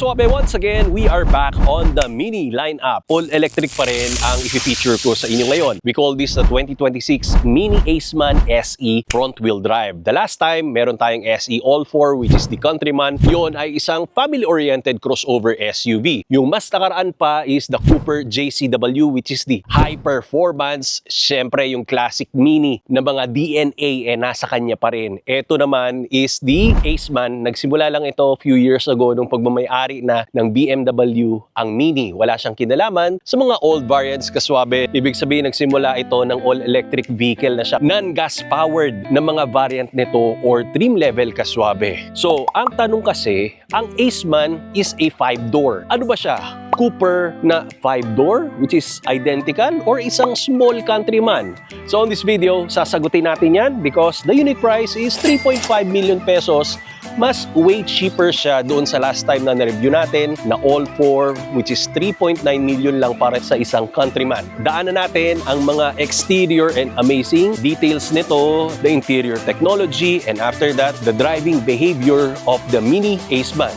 Kaswabe, once again, we are back on the Mini lineup. All electric pa rin ang i-feature ko sa inyo ngayon. We call this the 2026 Mini Aceman SE front wheel drive. The last time, meron tayong SE All-4 which is the Countryman. Yon ay isang family-oriented crossover SUV. Yung mas nakaraan pa is the Cooper JCW which is the high performance. Siyempre, yung classic Mini na mga DNA nasa kanya pa rin. Ito naman is the Aceman. Nagsimula lang ito a few years ago nung pagmamayari na ng BMW ang Mini. Wala siyang kinalaman sa mga old variants, Kaswabe. Ibig sabihin, nagsimula ito ng all-electric vehicle na siya. Non-gas powered na mga variant nito or trim level, Kaswabe. So, ang tanong kasi, ang Aceman is a 5-door. Ano ba siya? Cooper na 5-door which is identical or isang small Countryman? So, on this video, sasagutin natin yan because the unit price is 3.5 million pesos. Mas way cheaper siya doon sa last time na na-review natin na All-4 which is 3.9 million lang para sa isang Countryman. Daanan natin ang mga exterior and amazing details nito, the interior technology, and after that, the driving behavior of the Mini Aceman.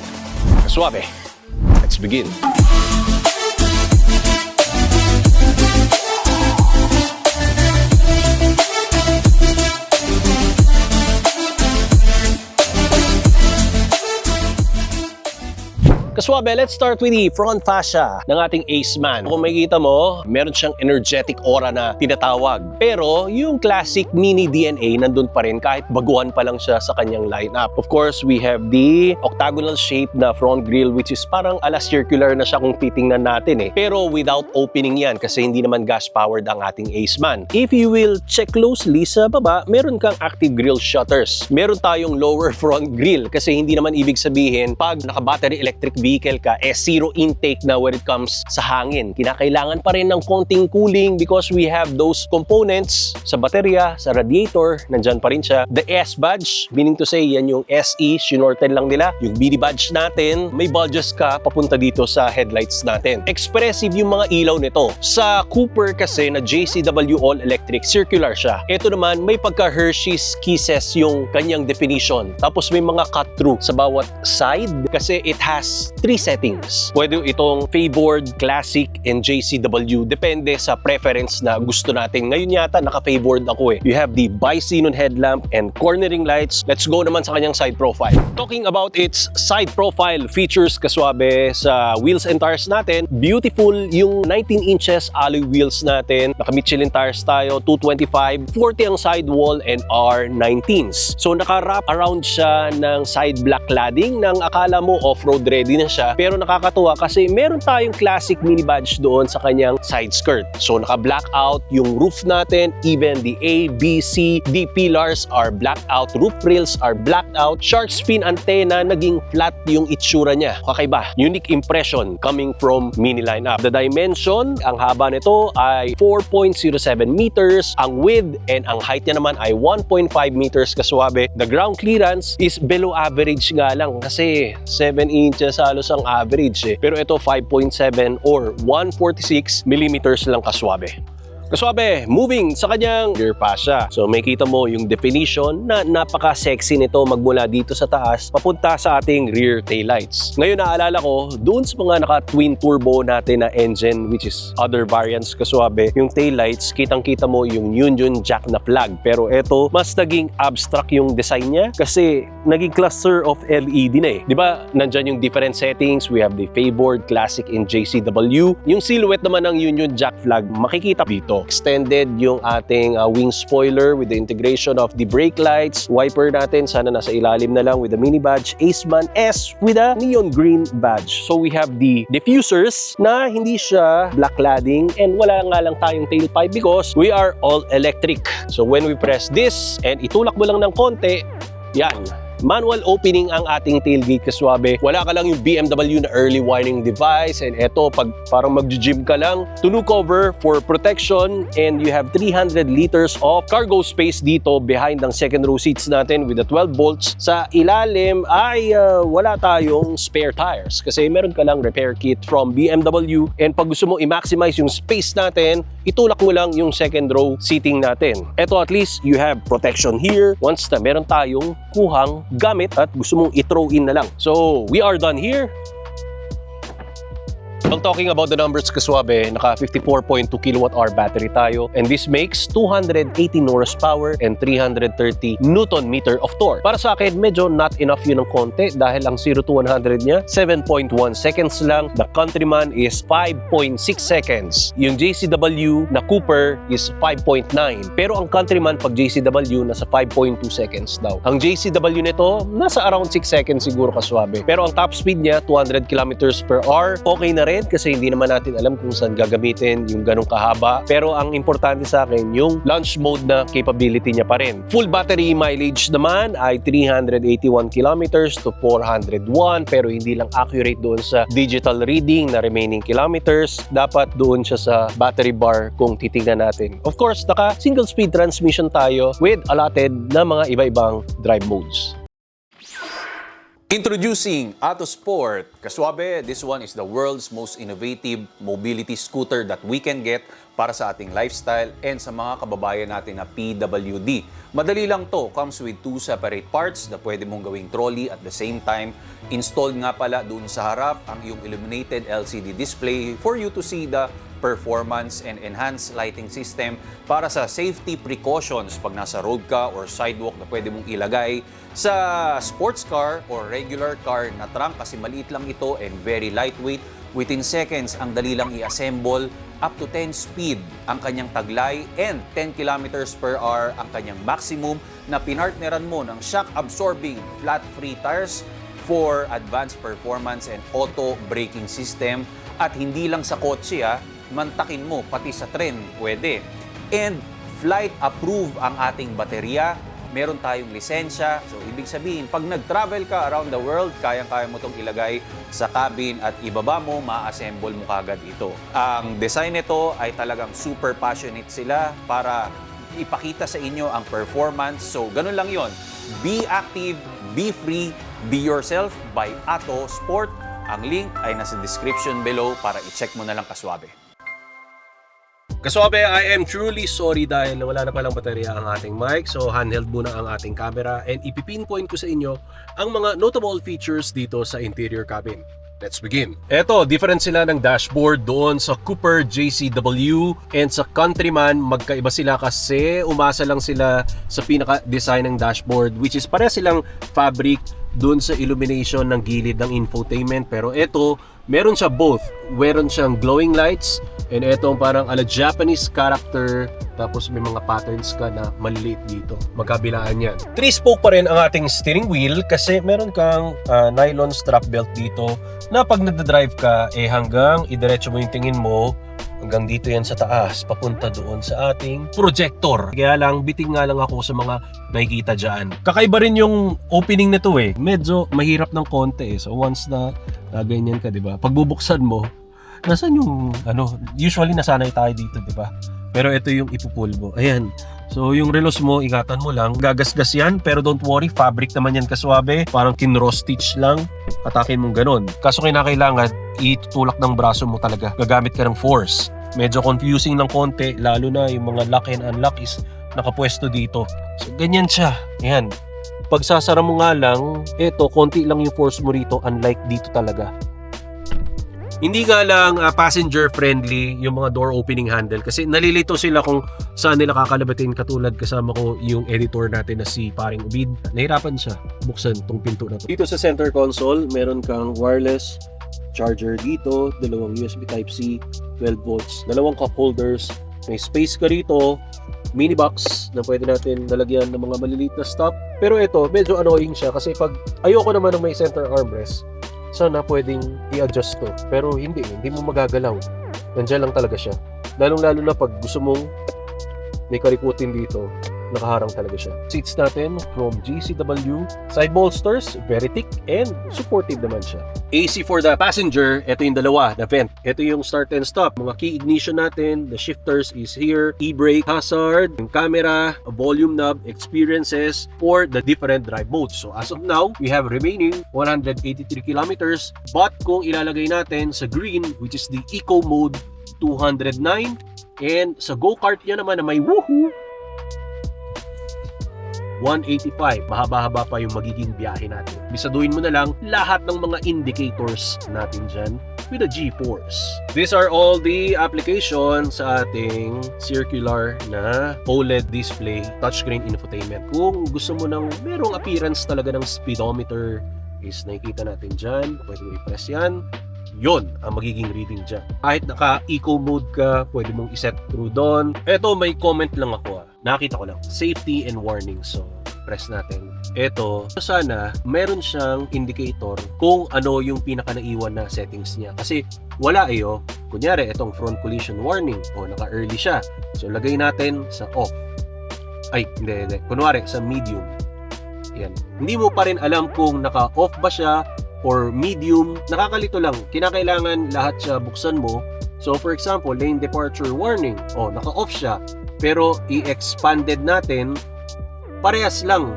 Suave, let's begin. Kaswabe, let's start with the front fascia ng ating Aceman. Kung makikita mo, meron siyang energetic aura na tinatawag. Pero yung classic Mini DNA nandun pa rin kahit baguhan pa lang siya sa kanyang lineup. Of course, we have the octagonal shape na front grille which is parang ala circular na siya kung titingnan natin eh. Pero without opening yan kasi hindi naman gas-powered ang ating Aceman. If you will check closely sa baba, meron kang active grille shutters. Meron tayong lower front grille kasi hindi naman ibig sabihin pag naka-battery electric vehicle ka, zero intake na when it comes sa hangin. Kinakailangan pa rin ng konting cooling because we have those components sa baterya, sa radiator, nandyan pa rin siya. The S badge, meaning to say, yan yung SE, shinorten lang nila. Yung BD badge natin, may bulges ka papunta dito sa headlights natin. Expressive yung mga ilaw nito. Sa Cooper kasi na JCW all-electric, circular siya. Ito naman, may pagka-Hershey's Kisses yung kanyang definition. Tapos may mga cut-through sa bawat side kasi it has 3 settings. Pwede itong favored, classic, and JCW. Depende sa preference na gusto natin. Ngayon yata naka-favored ako eh. You have the bi-xenon headlamp and cornering lights. Let's go naman sa kanyang side profile. Talking about its side profile features, Kaswabe, sa wheels and tires natin, beautiful yung 19 inches alloy wheels natin. Naka-Michelin tires tayo, 225, 40 ang sidewall and R19s. So naka-wrap around siya ng side black cladding nang akala mo off-road ready na siya, pero nakakatuwa kasi meron tayong classic Mini badge doon sa kanyang side skirt. So naka-black out yung roof natin, even the A, B, C, D pillars are blacked out, roof rails are blacked out, shark fin antenna naging flat yung itsura niya. Kakaiba, unique impression coming from Mini lineup. The dimension, ang haba nito ay 4.07 meters, ang width and ang height niya naman ay 1.5 meters, Kaswabe. The ground clearance is below average nga lang kasi 7 inches halos ang average eh. Pero ito 5.7 or 146 millimeters lang, Kaswabe. Kaswabe, moving sa kanyang rear fascia. So may kita mo yung definition na napaka-sexy nito magmula dito sa taas papunta sa ating rear taillights. Ngayon naalala ko, doon sa mga naka-twin turbo natin na engine which is other variants, Kaswabe, yung taillights, kitang-kita mo yung Union Jack na flag. Pero ito, mas naging abstract yung design niya kasi naging cluster of LED na eh. Diba, nandyan yung different settings. We have the favored, classic, and JCW. Yung silhouette naman ng Union Jack flag, makikita dito. Extended yung ating wing spoiler with the integration of the brake lights. Wiper natin, sana nasa ilalim na lang with the Mini badge. Aceman S with a neon green badge. So we have the diffusers na hindi siya black cladding and wala nga lang tayong tailpipe because we are all electric. So when we press this and itulak mo lang ng konti, yan. Manual opening ang ating tailgate, Kaswabe. Wala ka lang yung BMW na early warning device and eto, pag parang mag-gym ka lang, tonneau cover for protection and you have 300 liters of cargo space dito behind ng second row seats natin with the 12 bolts. Sa ilalim ay wala tayong spare tires kasi meron ka lang repair kit from BMW and pag gusto mo i-maximize yung space natin, itulak mo lang yung second row seating natin. Eto, at least you have protection here once na meron tayong kuhang gamit at gusto mong i-throw in na lang. So, we are done here. Well, talking about the numbers, kaswabe, naka 54.2 kWh battery tayo, and this makes 218 horsepower and 330 Newton meter of torque. Para sa akin, medyo not enough yun ng konti dahil ang 0 to 100 niya, 7.1 seconds lang. The Countryman is 5.6 seconds. Yung JCW na Cooper is 5.9. Pero ang Countryman pag JCW nasa 5.2 seconds daw. Ang JCW nito, nasa around 6 seconds siguro kaswabe. Pero ang top speed niya, 200 kilometers per hour. Okay na rin kasi hindi naman natin alam kung saan gagamitin yung ganong kahaba. Pero ang importante sa akin, yung launch mode na capability niya pa rin. Full battery mileage naman ay 381 kilometers to 401 pero hindi lang accurate doon sa digital reading na remaining kilometers. Dapat doon siya sa battery bar kung titingnan natin. Of course, naka single speed transmission tayo with allotted na mga iba-ibang drive modes. Introducing Autosport. Kaswabe, this one is the world's most innovative mobility scooter that we can get para sa ating lifestyle and sa mga kababayan natin na PWD. Madali lang to. Comes with 2 separate parts na pwede mong gawing trolley at the same time. Installed nga pala doon sa harap ang iyong illuminated LCD display for you to see the performance and enhanced lighting system para sa safety precautions pag nasa road ka or sidewalk na pwede mong ilagay sa sports car or regular car na trunk kasi maliit lang ito and very lightweight. Within seconds, ang dali lang i-assemble. Up to 10 speed ang kanyang taglay and 10 kilometers per hour ang kanyang maximum na pinartneran mo ng shock-absorbing flat-free tires for advanced performance and auto braking system. At hindi lang sa kotse, mantakin mo pati sa tren pwede. And flight approve ang ating baterya. Meron tayong lisensya. So, ibig sabihin, pag nag-travel ka around the world, kayang-kaya mo itong ilagay sa cabin at ibaba mo, ma-assemble mo kagad ito. Ang design nito ay talagang super passionate sila para ipakita sa inyo ang performance. So, ganun lang yon. Be active, be free, be yourself by Autosport. Ang link ay nasa description below para i-check mo na lang kaswabe. Kaswabe, I am truly sorry dahil wala na palang baterya ang ating mic. So handheld muna ang ating camera and ipipinpoint ko sa inyo ang mga notable features dito sa interior cabin. Let's begin. Eto, different sila ng dashboard doon sa Cooper JCW and sa Countryman. Magkaiba sila kasi umasa lang sila sa pinaka-design ng dashboard which is pareha silang fabric doon sa illumination ng gilid ng infotainment. Pero eto, meron siya both. Meron siyang glowing lights and etong parang ala Japanese character tapos may mga patterns ka na maliliit dito. Magkabilaan yan. 3-spoke pa rin ang ating steering wheel kasi meron kang nylon strap belt dito na pag nagdadrive ka hanggang idiretso mo yung tingin mo hanggang dito yan sa taas papunta doon sa ating projector. Kaya lang biting nga lang ako sa mga nakikita dyan. Kakaiba rin yung opening nito medyo mahirap ng konti So once na ganyan ka, 'di ba? Pagbubuksan mo, nasaan yung usually nasanay tayo dito, 'di ba? Pero ito yung ipupull mo. Ayan. So yung relos mo, ingatan mo lang. Gagasgas yan, pero don't worry, fabric naman yan kaswabe. Parang kinro stitch lang. Atakin mong ganun. Kaso kinakailangan, itutulak ng braso mo talaga. Gagamit ka ng force. Medyo confusing ng konti, lalo na yung mga lock and unlock is nakapwesto dito. So ganyan siya. Ayan. Pag sasara mo nga lang, konti lang yung force mo rito, unlike dito talaga. Hindi nga lang passenger friendly yung mga door opening handle kasi nalilito sila kung saan nila kakalabatin. Katulad kasama ko yung editor natin na si Paring Ubid. Nahirapan siya buksan tong pinto na to. Dito sa center console, meron kang wireless charger dito, dalawang USB Type-C, 12 volts, dalawang cup holders, may space ka rito, mini box na pwede natin lalagyan ng mga maliliit na stuff. Pero ito, medyo annoying siya kasi pag ayoko naman ng may center armrest, sana pwedeng i-adjust to. Pero hindi mo magagalaw. Nandiyan lang talaga siya. Lalong-lalo na pag gusto mong may karikutin dito, nakaharang talaga siya. Seats natin from JCW. Side bolsters, very thick and supportive naman siya. AC for the passenger, ito yung dalawa na vent. Ito yung start and stop. Mga key ignition natin, the shifters is here, e-brake, hazard, yung camera, volume knob, experiences for the different drive modes. So as of now, we have remaining 183 kilometers. But kung ilalagay natin sa green, which is the eco mode, 209. And sa go-kart niya naman na may woohoo, 185. Mahaba-haba pa yung magiging biyahe natin. Bisaduhin mo na lang lahat ng mga indicators natin dyan. with a G-force. These are all the applications sa ating circular na OLED display touchscreen infotainment. Kung gusto mo ng merong appearance talaga ng speedometer is nakikita natin dyan. Pwede mo i-press yan. Yon ang magiging reading dyan. Kahit naka-eco mode ka, pwede mong iset through doon. Eto, may comment lang ako. Nakita ko lang. Safety and warning. So, press natin. Eto, sana meron siyang indicator kung ano yung pinaka-naiwan na settings niya. Kasi wala kunyari, itong front collision warning. O, naka-early siya. So, lagay natin sa off. Ay, hindi. Kunwari, sa medium. Yan. Hindi mo pa rin alam kung naka-off ba siya or medium. Nakakalito lang. Kinakailangan lahat siya buksan mo. So, for example, lane departure warning. O, naka-off siya. Pero, i-expanded natin, parehas lang.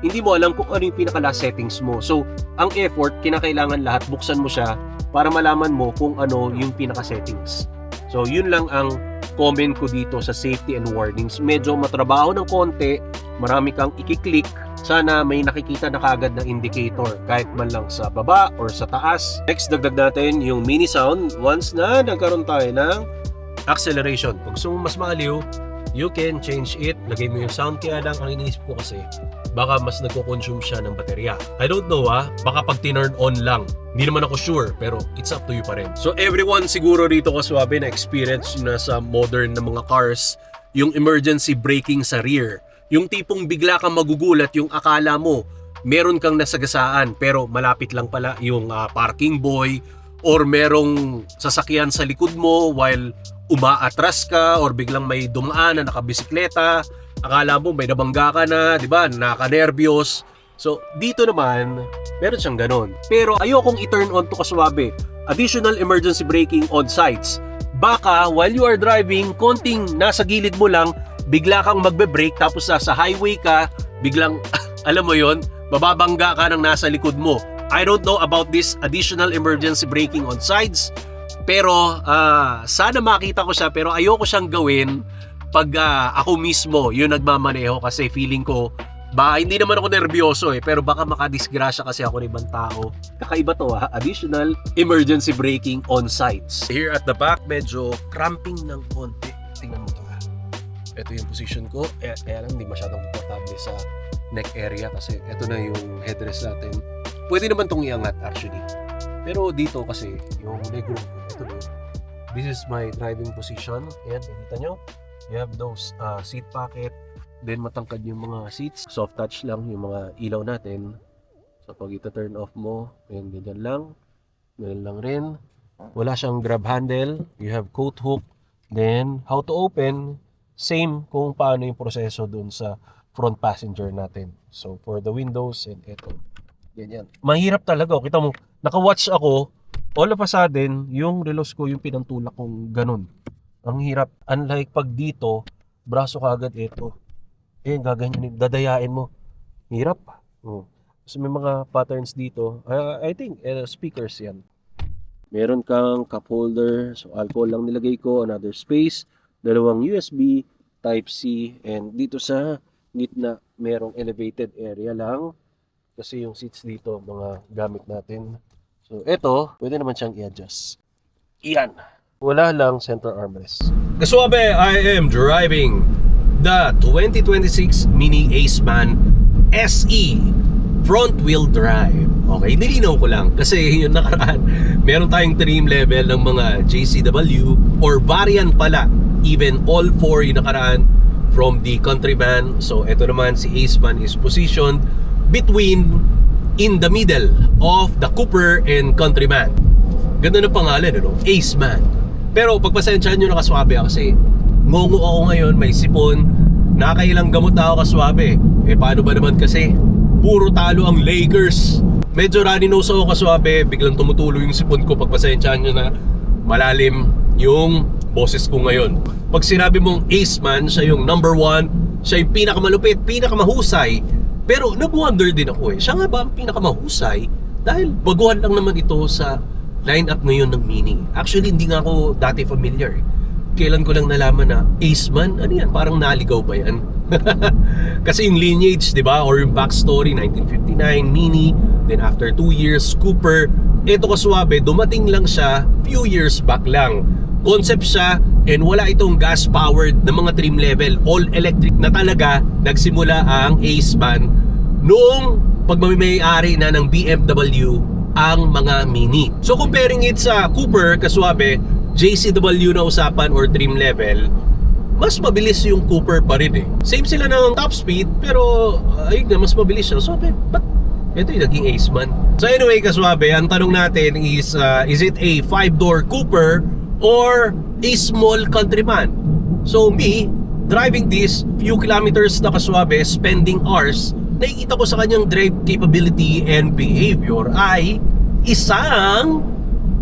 Hindi mo alam kung ano yung pinaka-last settings mo. So, ang effort, kinakailangan lahat, buksan mo siya para malaman mo kung ano yung pinaka-settings. So, yun lang ang comment ko dito sa safety and warnings. Medyo matrabaho ng konti, marami kang ikiklik. Sana may nakikita na kagad na indicator, kahit man lang sa baba or sa taas. Next, dagdag natin yung mini sound once na nagkaroon tayo ng acceleration. Pag gusto mo mas maaliw, you can change it. Lagay mo yung sound. Kaya lang, ang iniisip ko kasi, baka mas nagko-consume siya ng baterya. I don't know baka pag tinurn on lang. Hindi naman ako sure, pero it's up to you pa rin. So everyone siguro rito kaswabe na experience na sa modern na mga cars, yung emergency braking sa rear. Yung tipong bigla kang magugulat, yung akala mo meron kang nasagasaan, pero malapit lang pala yung parking boy, or merong sasakyan sa likod mo while umaatras ka, or biglang may dumaan na nakabisikleta, akala mo may nabangga ka na, di ba? Nakanerbiyos. So, dito naman, meron siyang ganon. Pero ayokong i-turn on to kaswabe. Additional emergency braking on sides. Baka, while you are driving, konting nasa gilid mo lang, bigla kang magbe-brake, tapos sa highway ka, biglang, alam mo yon, mababangga ka ng nasa likod mo. I don't know about this additional emergency braking on sides, pero sana makita ko siya, pero ayoko siyang gawin pag ako mismo yung nagmamaneho, kasi feeling ko hindi naman ako nervyoso pero baka makadisgrasya kasi ako ng ibang tao. Kakaiba to additional emergency braking on sides. Here at the back, medyo cramping ng konti. Tingnan mo to Ito yung position ko, kaya lang hindi masyadong komportable sa neck area kasi ito na yung headrest natin. Pwede naman itong iangat actually. Pero dito kasi, yung legroom ko, ito na. This is my driving position. Ayan, nakita nyo? You have those seat pocket. Then matangkad yung mga seats. Soft touch lang yung mga ilaw natin. So pag ita-turn off mo, ayan, ganyan lang. Ganyan lang rin. Wala siyang grab handle. You have coat hook. Then, how to open, same kung paano yung proseso dun sa front passenger natin. So for the windows, and ito. Ganyan. Mahirap talaga. Kita mo, naka-watch ako, all of a sudden, yung relos ko, yung pinantulak kong ganun. Ang hirap. Unlike pag dito, braso ka agad ito. Gaganyan, dadayain mo. Hirap. So may mga patterns dito. I think, speakers yan. Meron kang cup holder. So alcohol lang nilagay ko. Another space. Dalawang USB, Type-C. And dito sa gitna, merong elevated area lang. Kasi yung seats dito, mga gamit natin. So, ito, pwede naman siyang i-adjust. Iyan. Wala lang center armrest. Kaswabe, I am driving the 2026 Mini Aceman SE front wheel drive. Okay, nilinaw ko lang kasi yung nakaraan, meron tayong trim level ng mga JCW or variant pala. Even all four yung nakaraan from the Countryman. So, ito naman si Aceman is positioned between, in the middle of the Cooper and Countryman. Ganda ng pangalan, Aceman. Pero pagpasensyahan nyo na kaswabe kasi ngongo ako ngayon, may sipon, nakailang gamot na ako kaswabe. Paano ba naman kasi puro talo ang Lakers. Medyo runny nose ako kaswabe, biglang tumutulo yung sipon ko. Pagpasensyahan nyo na malalim yung boses ko ngayon. Pag sinabi mong Aceman, siya yung number one, siya yung pinakamalupit, pinakamahusay. Pero nag-wonder din ako siya nga ba ang pinakamahusay? Dahil baguhan lang naman ito sa lineup ngayon ng Mini. Actually, hindi nga ako dati familiar. Kailan ko lang nalaman na Aceman, ano yan? Parang naligaw ba yan? Kasi yung lineage, di ba? Or yung backstory, 1959, Mini. Then after 2 years, Cooper, ito kaswabe, dumating lang siya few years back lang. Concept siya and wala itong gas-powered na mga trim level. All electric na talaga nagsimula ang Aceman nung pagmamay-ari na ng BMW ang mga Mini. So comparing it sa Cooper, kaswabe, JCW na usapan or trim level, mas mabilis yung Cooper pa rin eh. Same sila ng top speed, pero ayun na, mas mabilis siya. So, but ito yung naging Aceman. So anyway, kaswabe, ang tanong natin is it a 5-door Cooper or a small Countryman? So me, driving this few kilometers na kaswabe, spending hours, nakikita ko sa kanyang drive capability and behavior ay isang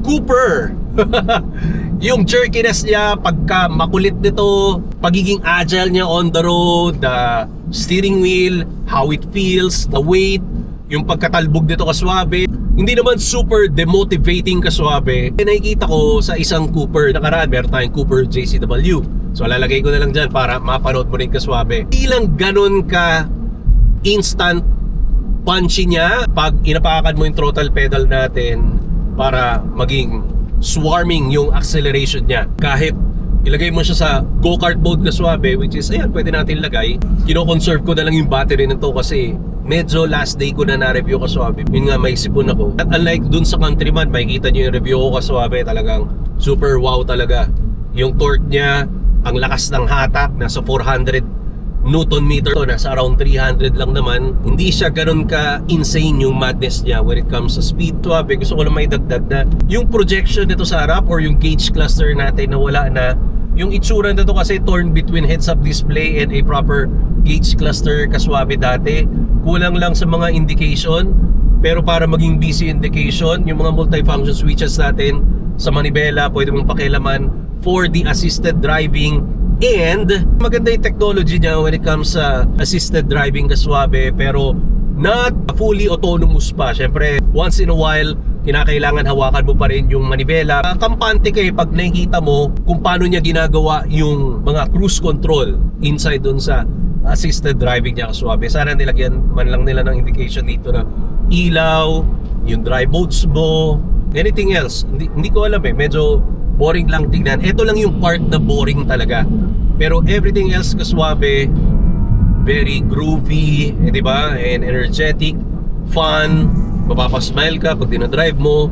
Cooper. Yung jerkiness niya, pagka makulit nito, pagiging agile niya on the road, the steering wheel, how it feels, the weight, yung pagkatalbog nito kaswabe, hindi naman super demotivating kaswabe. Nakikita ko sa isang Cooper, nakaraan meron tayong Cooper JCW. So lalagay ko na lang dyan para mapanood mo rin kaswabe. Ilang ganun ka instant punchy niya pag inapakan mo yung throttle pedal natin para maging swarming yung acceleration niya. Kahit ilagay mo siya sa go-kart mode kaswabe, which is, ayan, pwede natin ilagay. Kino-conserve ko na lang yung battery nito kasi medyo last day ko na na-review kaswabe. Yun nga, may sipon ako. At unlike dun sa Countryman, makikita nyo yung review ko kaswabe, talagang super wow talaga. Yung torque niya, ang lakas ng hatak, nasa 400 Newton meter to, nasa around 300 lang naman. Hindi siya ganun ka insane yung madness niya when it comes sa speed. Tuwabe, gusto ko lang may dagdag na yung projection nito sa harap or yung gauge cluster natin na wala na. Yung itsura nito kasi torn between heads-up display and a proper gauge cluster kaswabe dati. Kulang lang sa mga indication, pero para maging busy indication, yung mga multifunction switches natin sa manibela, pwede mong pakialaman for the assisted driving. And maganda yung technology niya when it comes sa assisted driving kaswabe, pero not fully autonomous pa. Syempre, once in a while, kinakailangan hawakan mo pa rin yung manibela. Kampante kayo pag nakikita mo kung paano niya ginagawa yung mga cruise control inside dun sa assisted driving niya kaswabe. Sana nilagyan man lang nila ng indication dito na ilaw, yung drive modes mo, anything else. Hindi ko alam eh, medyo boring lang tignan. Ito lang yung part na boring talaga. Pero everything else kaswabe, very groovy, eh, diba? And energetic, fun, mapapasmile ka pag dinadrive mo.